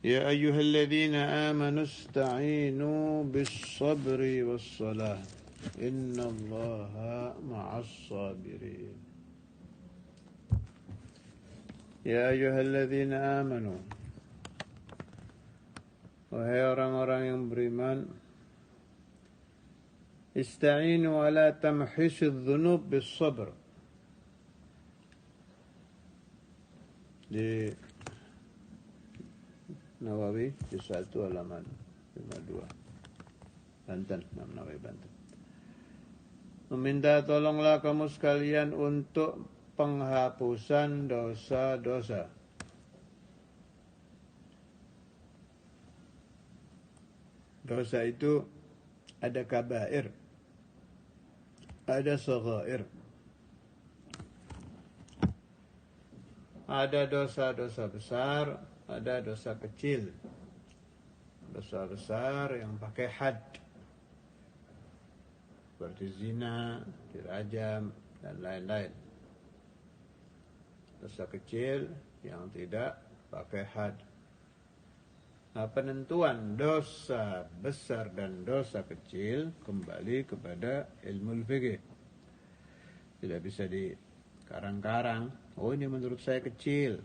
يا أيها الذين آمنوا استعينوا بالصبر والصلاة إن الله مع الصابرين. Ya ayyuhalladzina amanu, wahai orang-orang yang beriman, ista'inu ala tamhisyidz dzunub bis sabr. Di Nawawi di 1 halaman 52 Banten, Nawawi Banten. Meminta tolonglah kamu sekalian untuk penghapusan dosa-dosa. Dosa itu ada kabair, ada shaghair. Ada dosa-dosa besar, ada dosa kecil. Dosa besar yang pakai had, seperti zina, dirajam, dan lain-lain. Dosa kecil yang tidak pakai had. Nah, penentuan dosa besar dan dosa kecil kembali kepada ilmu fikih. Tidak bisa dikarang-karang. Oh, ini menurut saya kecil.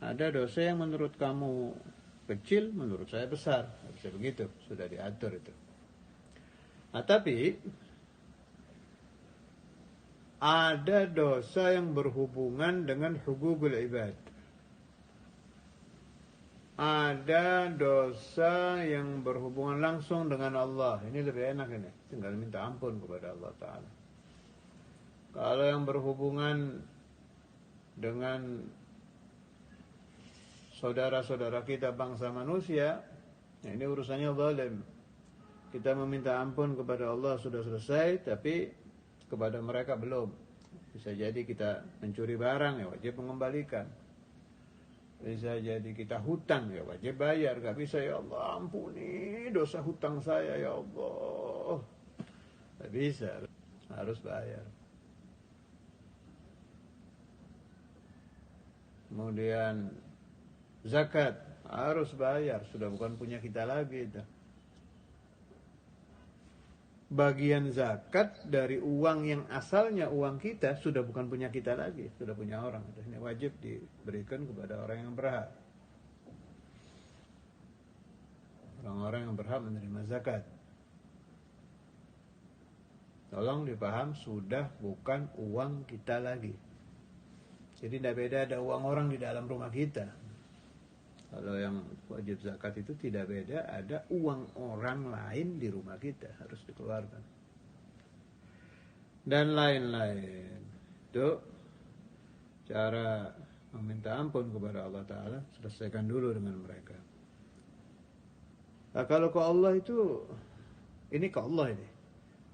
Ada dosa yang menurut kamu kecil, menurut saya besar. Tidak bisa begitu, sudah diatur itu. Nah, tapi ada dosa yang berhubungan dengan hukukul ibad. Ada dosa yang berhubungan langsung dengan Allah. Ini lebih enak ini. Tinggal minta ampun kepada Allah Ta'ala. Kalau yang berhubungan dengan saudara-saudara kita bangsa manusia, ini urusannya zalim. Kita meminta ampun kepada Allah sudah selesai, tapi kepada mereka belum. Bisa jadi kita mencuri barang, ya wajib mengembalikan. Bisa jadi kita hutang, ya wajib bayar. Gak bisa, ya Allah ampuni dosa hutang saya, ya Allah. Gak bisa, harus bayar. Kemudian zakat harus bayar, sudah bukan punya kita lagi itu. Bagian zakat dari uang yang asalnya uang kita sudah bukan punya kita lagi, sudah punya orang. Ini wajib diberikan kepada orang yang berhak. Orang-orang yang berhak menerima zakat. Tolong dipaham, sudah bukan uang kita lagi. Jadi tidak beda ada uang orang di dalam rumah kita. Kalau yang wajib zakat itu tidak beda, ada uang orang lain di rumah kita, harus dikeluarkan. Dan lain-lain. Itu cara meminta ampun kepada Allah Ta'ala, selesaikan dulu dengan mereka. Nah, kalau ke Allah itu, ini ke Allah ini.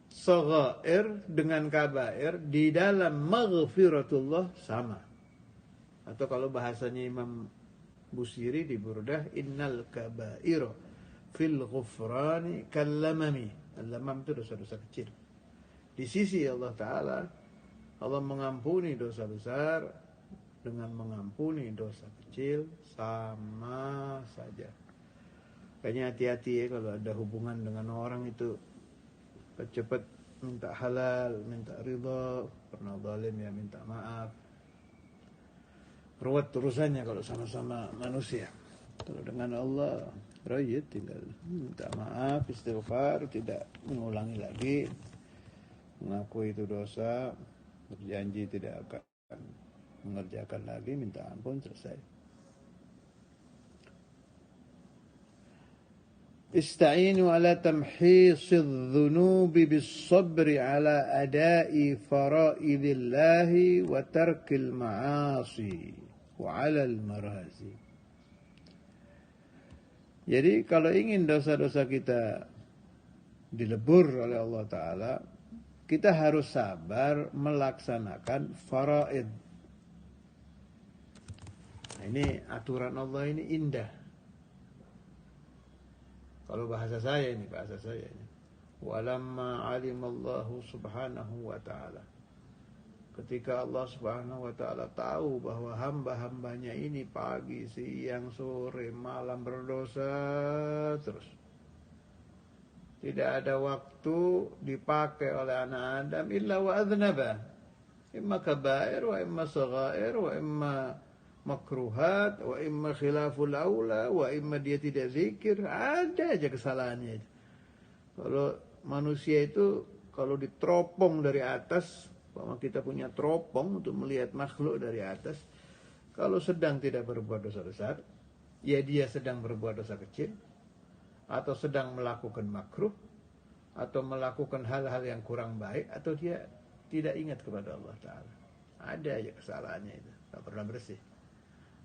Saghair dengan kabair di dalam maghfiratullah sama. Atau kalau bahasanya Imam Busiri di Burdah, innal kaba'ira fil ghufrani kallamami. Al-lamam itu dosa-dosa kecil. Di sisi Allah Ta'ala, Allah mengampuni dosa besar dengan mengampuni dosa kecil sama saja. Kayaknya hati-hati ya kalau ada hubungan dengan orang itu. Cepat minta halal, minta ridha, pernah zalim ya minta maaf. Ruwet urusannya kalau sama-sama manusia. Kalau dengan Allah, rajin tinggal minta maaf, istighfar, tidak mengulangi lagi, mengakui itu dosa, berjanji tidak akan mengerjakan lagi, minta ampun, selesai. Ista'inu ala tamhisidz dzunubi bis sabri ala ada'i fara'idillahi wa tarkil ma'asi wa 'alal marazi. Jadi kalau ingin dosa-dosa kita dilebur oleh Allah Ta'ala, kita harus sabar melaksanakan faraid. Nah, ini aturan Allah ini indah. Kalau bahasa saya ini. Walamma alimallahu subhanahu wa ta'ala Ketika Allah Subhanahu wa taala tahu bahwa hamba-hambanya ini pagi, siang, sore, malam berdosa terus. Tidak ada waktu dipakai oleh anak Adam illa wa adznaba. Imma kabair wa imma saghair wa imma makruhat wa imma khilaful aula wa imma dia tidak zikir, ada aja kesalahannya. Kalau manusia itu kalau diteropong dari atas, bahwa kita punya teropong untuk melihat makhluk dari atas, kalau sedang tidak berbuat dosa besar, ya dia sedang berbuat dosa kecil, atau sedang melakukan makruh, atau melakukan hal-hal yang kurang baik, atau dia tidak ingat kepada Allah Ta'ala. Ada aja kesalahannya itu, tak pernah bersih.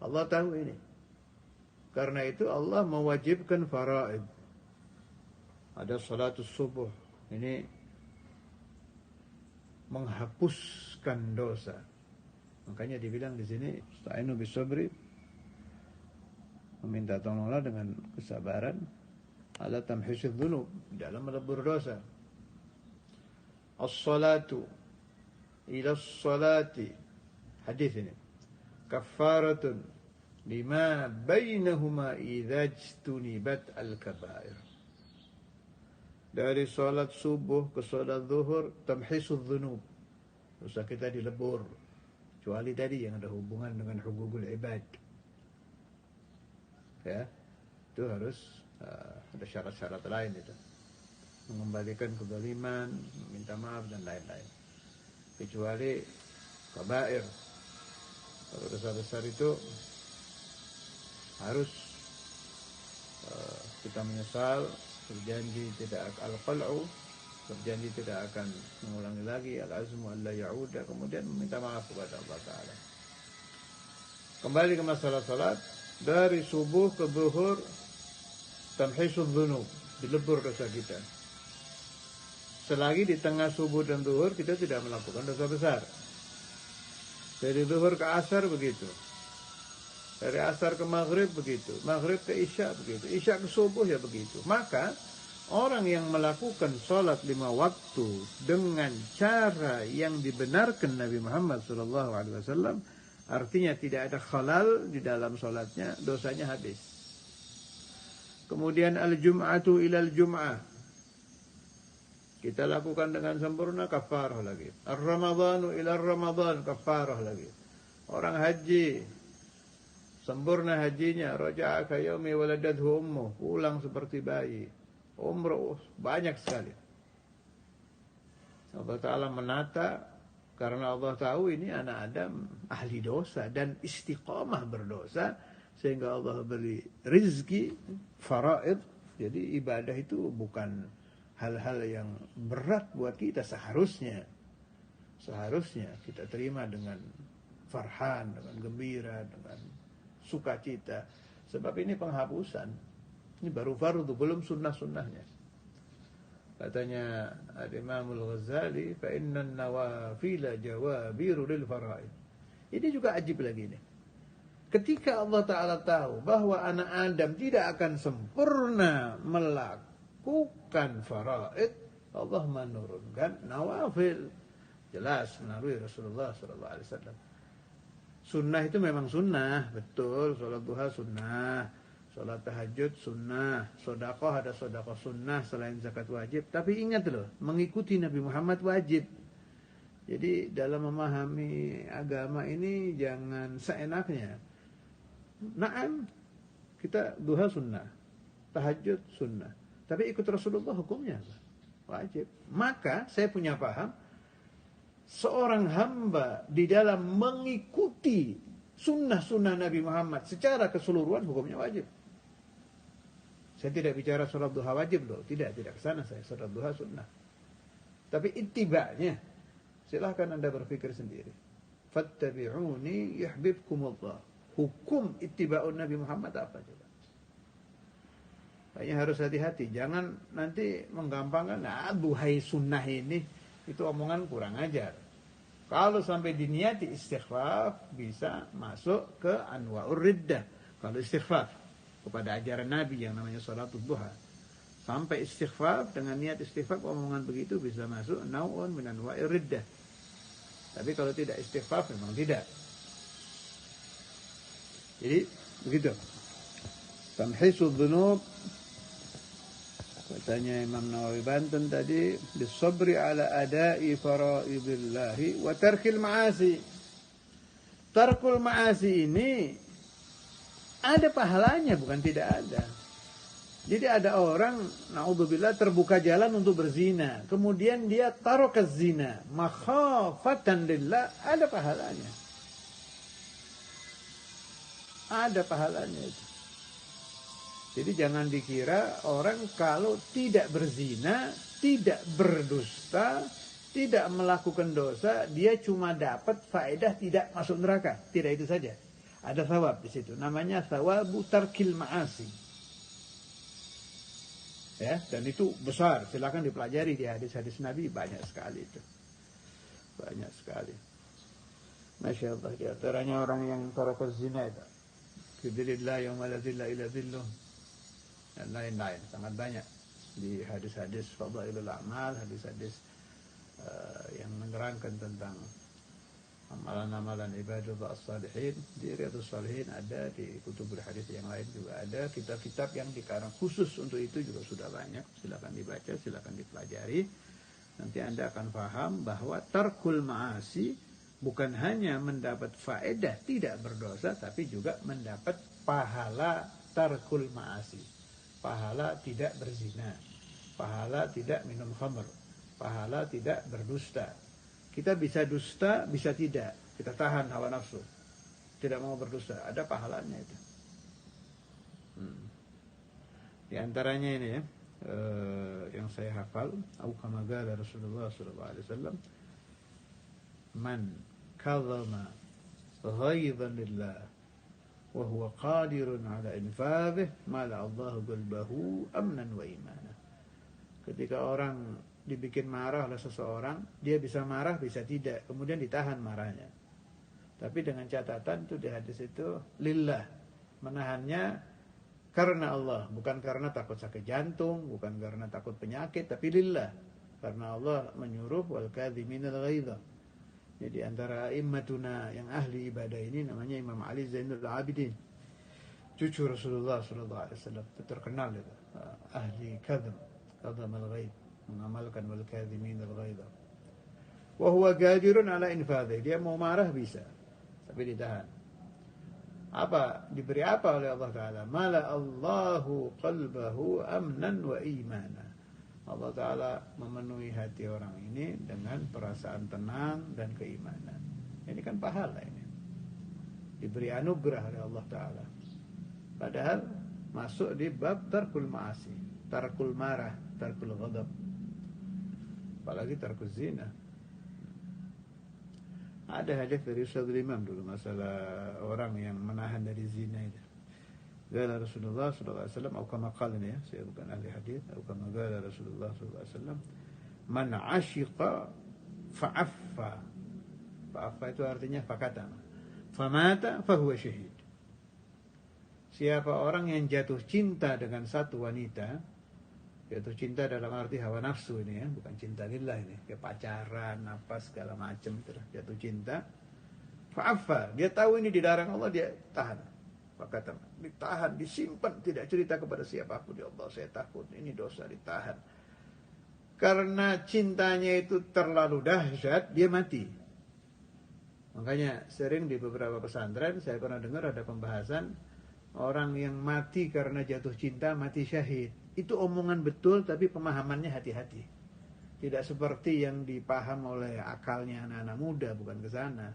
Allah tahu ini. Karena itu Allah mewajibkan faraid. Ada salatus subuh. Ini menghapuskan dosa. Makanya dibilang di sini, sta'inu bisabri, meminta tolonglah dengan kesabaran, ala tamhisyidz dzunub, dalam melebur dosa. As-salatu ila as-salati, hadis ini, kaffaratun lima bainahuma idza ijtunibat al-kabair. Dari salat subuh ke salat zuhur, tamhisyudz dzunub, dosa kita dilebur, kecuali tadi yang ada hubungan dengan hukukul ibad. Ya, itu harus ada syarat-syarat lain itu, mengembalikan kezaliman, meminta maaf dan lain-lain. Kecuali kabair, kalau dosa besar itu harus kita menyesal, berjanji tidak al-qal'u, berjanji tidak akan mengulangi lagi, al-azmu alla ya'uda, kemudian meminta maaf kepada Allah Ta'ala. Kembali ke masalah salat, dari subuh ke zuhur, tamhisyudz dzunub, dilebur dosa kita. Selagi di tengah subuh dan zuhur kita tidak melakukan dosa besar. Dari zuhur ke asar begitu. Dari asar ke maghrib begitu. Maghrib ke isya begitu. Isya ke subuh ya begitu. Maka orang yang melakukan sholat 5 waktu dengan cara yang dibenarkan Nabi Muhammad SAW, artinya tidak ada khalal di dalam sholatnya, dosanya habis. Kemudian al-jum'atu ilal jum'ah, kita lakukan dengan sempurna, kafarah lagi. Ar-ramadhanu ila Ramadan, kafarah lagi. Orang haji, sempurna hajinya, raja'a ka yaumi waladathu ummuh, pulang seperti bayi. Umrah banyak sekali. Allah Ta'ala menata, karena Allah tahu ini anak Adam ahli dosa dan istiqamah berdosa, sehingga Allah beri rizki, faraid. Jadi ibadah itu bukan hal-hal yang berat buat kita. Seharusnya kita terima dengan farhan, dengan gembira, dengan sukacita. Sebab ini penghapusan. Ini baru fardu, belum sunnah-sunnahnya. Katanya Al-Imam Al-Ghazali, fa inna an-nawafila jawabiru lil faraid. Ini juga ajib lagi nih. Ketika Allah Ta'ala tahu bahwa anak Adam tidak akan sempurna melakukan faraid, Allah menurunkan nawafil. Jelas melalui Rasulullah SAW. Sunnah itu memang sunnah, betul. Sholat duha sunnah, sholat tahajud sunnah, sedekah ada sedekah sunnah selain zakat wajib. Tapi ingat loh, mengikuti Nabi Muhammad wajib. Jadi dalam memahami agama ini jangan seenaknya. Naam, kita duha sunnah, tahajud sunnah, tapi ikut Rasulullah hukumnya wajib. Maka saya punya paham, seorang hamba di dalam mengikuti sunnah-sunnah Nabi Muhammad secara keseluruhan hukumnya wajib. Saya tidak bicara sholat duha wajib loh, tidak kesana saya. Sholat duha sunnah, tapi ittiba'nya silahkan Anda berpikir sendiri. Fattabi'uni yuhibbukumullah. Hukum ittiba'un Nabi Muhammad apa coba? Makanya harus hati-hati, jangan nanti menggampangkan, duhai sunnah ini, itu omongan kurang ajar. Kalau sampai diniati istighfar, bisa masuk ke anwa'ur riddah. Kalau istighfar kepada ajaran Nabi yang namanya sholatul duha, sampai istighfar dengan niat istighfar, omongan begitu bisa masuk naw'un min anwa'ir riddah. Tapi kalau tidak istighfar memang tidak. Jadi begitu. Tamhisud dzunub, katanya Imam Nawawi Banten tadi, bisabri ala ada'i fara'idillahi wa tarkil ma'asi. Tarkul ma'asi ini ada pahalanya, bukan tidak ada. Jadi ada orang, na'udzubillah, terbuka jalan untuk berzina. Kemudian dia taruh ke zina. Makhafatan lillah, ada pahalanya. Ada pahalanya itu. Jadi jangan dikira orang kalau tidak berzina, tidak berdusta, tidak melakukan dosa, dia cuma dapat faedah tidak masuk neraka. Tidak itu saja. Ada thawab di situ. Namanya thawabu tarkil ma'asi. Ya, dan itu besar. Silakan dipelajari di hadis-hadis Nabi, banyak sekali itu. Banyak sekali. Masya Allah, di antaranya orang yang tarakaz zina itu. Fidilillah yawma la zilla ila zilluh. Dan lain-lain, sangat banyak di hadis-hadis fadailul a'mal, hadis-hadis yang menerangkan tentang amalan-amalan ibadah as-salihin. Di Riyadhus Shalihin ada, di kutubul hadis yang lain juga ada, kitab-kitab yang dikarang khusus untuk itu juga sudah banyak. Silakan dibaca, silakan dipelajari. Nanti Anda akan paham bahwa tarkul ma'asi bukan hanya mendapat faedah tidak berdosa, tapi juga mendapat pahala tarkul ma'asi. Pahala tidak berzina, pahala tidak minum khamr, pahala tidak berdusta. Kita bisa dusta, bisa tidak. Kita tahan hawa nafsu, tidak mau berdusta, ada pahalanya itu. Di antaranya ini ya, yang saya hafal, au kama qala Rasulullah sallallahu alaihi wasallam, man kadzama ghaidhan lillah wa huwa qadirun ala infadhihi mala Allahu qalbahu amnan wa imana. Ketika orang dibikin marah oleh seseorang, dia bisa marah, bisa tidak, kemudian ditahan marahnya. Tapi dengan catatan itu di hadis itu lillah, menahannya karena Allah, bukan karena takut sakit jantung, bukan karena takut penyakit, tapi lillah, karena Allah menyuruh wal kadhiminal ghaidha. Jadi antara immatuna yang ahli ibadah ini namanya Imam Ali Zainul Abidin, cucu Rasulullah sallallahu alaihi wasallam, terkenal itu ahli kadhim al-ghaib, mengamalkan wal kadhimin al-ghaidha. Wa huwa qadirun ala infadhi, dia mau marah bisa, tapi ditahan. Apa diberi apa oleh Allah Taala? Mala Allahu qalbahu amnan wa imana. Allah Ta'ala memenuhi hati orang ini dengan perasaan tenang dan keimanan. Ini kan pahala ini. Diberi anugerah oleh Allah Ta'ala. Padahal masuk di bab tarkul ma'asi, tarkul marah, tarkul ghadab. Apalagi tarkul zina. Ada hadis dari Ustadzul Imam dulu masalah orang yang menahan dari zina itu. Qala Rasulullah sallallahu alaihi wasallam, atau kama qala ya, saya bukan ahli hadis, atau kama qala Rasulullah sallallahu alaihi wasallam, man ashiqa fa'affa. Fa'affa itu artinya fakatama. Famata fahuwa syahid. Siapa orang yang jatuh cinta dengan satu wanita, jatuh cinta dalam arti hawa nafsu ini ya, bukan cinta lillah ini, kayak pacaran, apa segala macam itu, jatuh cinta. Fa'affa, dia tahu ini dilarang Allah, dia tahan. Kata ditahan, disimpan, tidak cerita kepada siapapun. Ya Allah, saya takut ini dosa, ditahan. Karena cintanya itu terlalu dahsyat, dia mati. Makanya sering di beberapa pesantren saya pernah dengar ada pembahasan orang yang mati karena jatuh cinta mati syahid. Itu omongan betul, tapi pemahamannya hati-hati. Tidak seperti yang dipaham oleh akalnya anak-anak muda, bukan ke sana.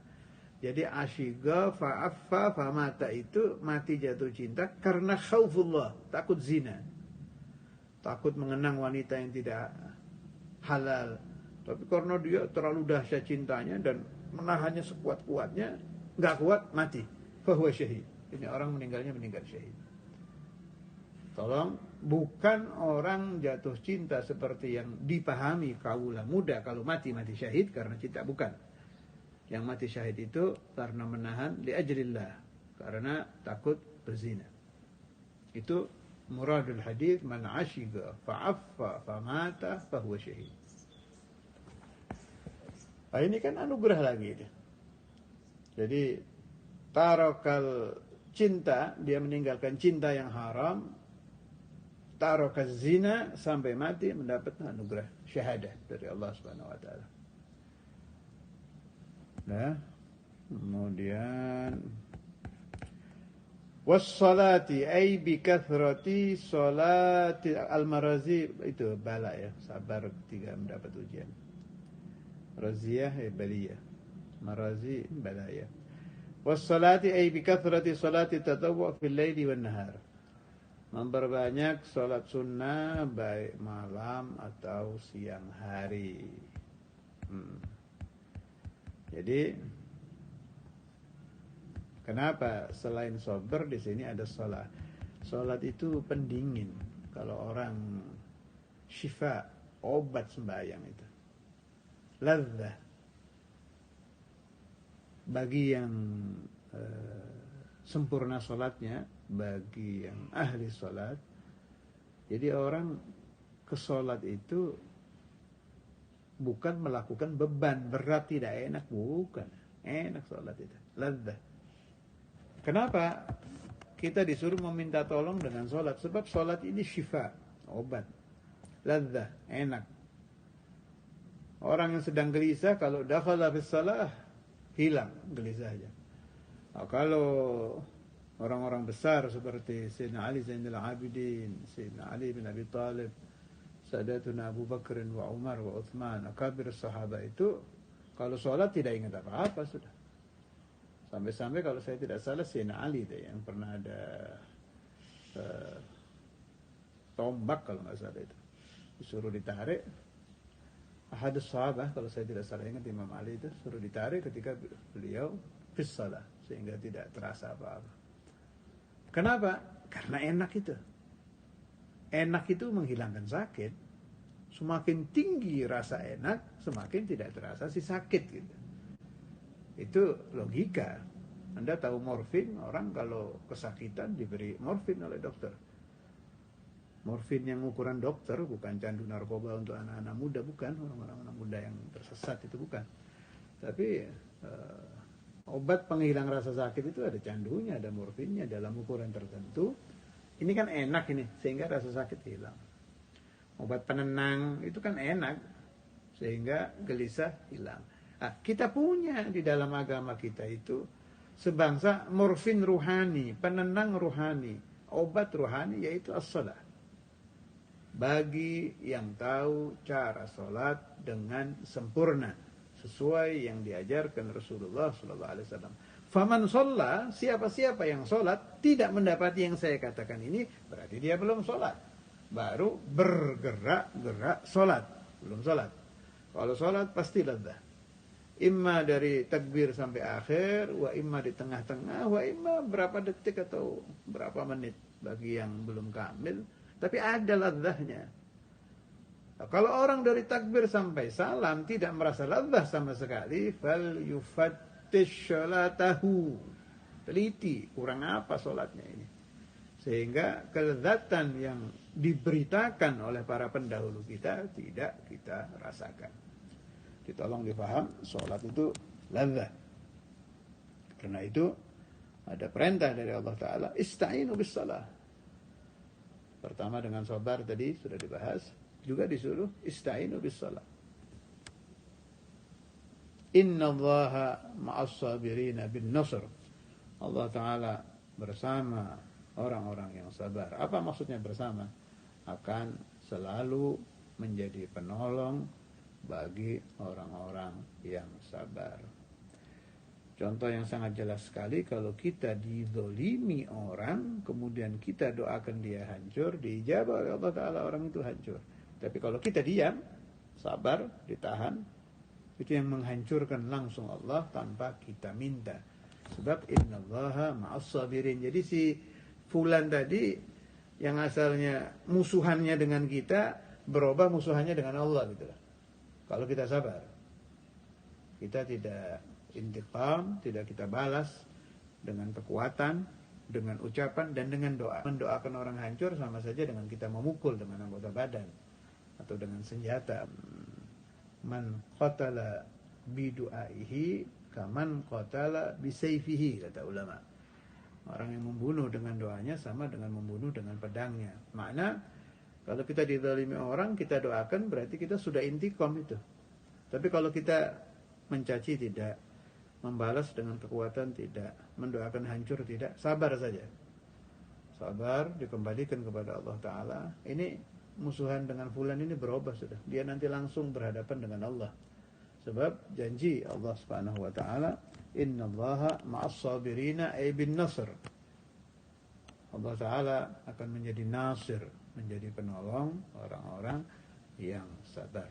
Jadi asyiga fa'affa famata itu mati jatuh cinta karena khaufullah, takut zina. Takut mengenang wanita yang tidak halal. Tapi karena dia terlalu dahsyat cintanya dan menahannya sekuat-kuatnya, enggak kuat, mati. Fahuwa syahid. Ini orang meninggalnya meninggal syahid. Tolong, bukan orang jatuh cinta seperti yang dipahami kaula muda kalau mati syahid karena cinta, bukan. Yang mati syahid itu karena menahan li'ajlillah, karena takut berzina. Itu muradul hadis, man ashiga fa'affa famata fahuwa syahid. Nah, ini kan anugerah lagi dia. Jadi tarokal cinta, dia meninggalkan cinta yang haram, tarokal zina sampai mati mendapat anugerah syahadah dari Allah Subhanahu wa taala. Nah, kemudian wassalati ay bi kathrati salati al-marazi, itu bala ya, sabar ketika mendapat ujian. Raziyah ya baliyah, marazi balaya. Wassalati ay bi kathrati salati tatawwu fil laili wan nahar, memperbanyak salat sunnah baik malam atau siang hari. Jadi kenapa selain sabar di sini ada salat? Salat itu pendingin. Kalau orang syifa, obat sembahyang itu. Ladzah bagi yang sempurna salatnya, bagi yang ahli salat. Jadi orang ke salat itu bukan melakukan beban berat, tidak enak, bukan. Enak salat itu, ladzah. Kenapa kita disuruh meminta tolong dengan salat? Sebab salat ini syifa, obat, ladzah, enak. Orang yang sedang gelisah kalau dakhala fis shalah hilang gelisahnya. Nah, kalau orang-orang besar seperti Sayyidina Ali Zainul Abidin, Sayyidina Ali bin Abi Thalib, Sadatuna Abu Bakr wa Umar wa Uthman, akabir sahabat itu kalau sholat tidak ingat apa-apa sudah. Sampai-sampai kalau saya tidak salah Sayyidina Ali itu yang pernah ada tombak kalau nggak salah itu, disuruh ditarik. Hadis sahabat kalau saya tidak salah ingat Imam Ali itu suruh ditarik ketika beliau fis shalah sehingga tidak terasa apa-apa. Kenapa? Karena enak itu. Enak itu menghilangkan sakit. Semakin tinggi rasa enak, semakin tidak terasa si sakit gitu. Itu logika. Anda tahu morfin, orang kalau kesakitan diberi morfin oleh dokter. Morfin yang ukuran dokter, bukan candu narkoba untuk anak-anak muda, bukan, orang-orang muda yang tersesat itu bukan. Tapi obat penghilang rasa sakit itu ada candunya, ada morfinnya dalam ukuran tertentu. Ini kan enak ini, sehingga rasa sakit hilang. Obat penenang itu kan enak, sehingga gelisah hilang. Nah, kita punya di dalam agama kita itu sebangsa morfin ruhani, penenang ruhani, obat ruhani, yaitu as-salat. Bagi yang tahu cara salat dengan sempurna sesuai yang diajarkan Rasulullah sallallahu alaihi wasallam. Faman shalla, siapa-siapa yang salat tidak mendapati yang saya katakan ini, berarti dia belum salat. Baru bergerak-gerak salat, belum salat. Kalau salat pasti ladzah. Imma dari takbir sampai akhir, wa imma di tengah-tengah, wa imma berapa detik atau berapa menit bagi yang belum kamil. Tapi ada ladzahnya. Nah, kalau orang dari takbir sampai salam tidak merasa ladzah sama sekali, fal yufattish sholatahu. Teliti, kurang apa solatnya ini. Sehingga kelezatan yang diberitakan oleh para pendahulu kita tidak kita rasakan. Ditolong difaham, solat itu ladzah. Karena itu ada perintah dari Allah Ta'ala, ista'inu bis salah. Pertama dengan sabar tadi sudah dibahas, juga disuruh ista'inu bis salat. Innallaha ma'as sabirina bin nasr. Allah Ta'ala bersama orang-orang yang sabar. Apa maksudnya bersama? Akan selalu menjadi penolong bagi orang-orang yang sabar. Contoh yang sangat jelas sekali, kalau kita dizolimi orang, kemudian kita doakan dia hancur, diijabah oleh Allah Ta'ala, orang itu hancur. Tapi kalau kita diam, sabar, ditahan, itu yang menghancurkan langsung Allah tanpa kita minta. Sebab innallaha ma'as sabirin. Jadi si fulan tadi, yang asalnya musuhannya dengan kita, berubah musuhannya dengan Allah gitu. Kalau kita sabar, kita tidak intiqam, tidak kita balas dengan kekuatan, dengan ucapan dan dengan doa. Mendoakan orang hancur sama saja dengan kita memukul dengan anggota badan atau dengan senjata. Man qatala bidu'aihi kaman qatala bisayfihi, kata ulama. Orang yang membunuh dengan doanya sama dengan membunuh dengan pedangnya. Makna kalau kita dizalimi orang, kita doakan berarti kita sudah intiqam itu. Tapi kalau kita mencaci tidak, membalas dengan kekuatan tidak, mendoakan hancur tidak, sabar saja. Sabar, dikembalikan kepada Allah Ta'ala. Ini musuhan dengan fulan ini berubah sudah. Dia nanti langsung berhadapan dengan Allah. Sebab janji Allah Subhanahu wa Ta'ala, innallaha ma'as sabirina ay bin nasr. Allah Ta'ala akan menjadi nasir, menjadi penolong orang-orang yang sabar.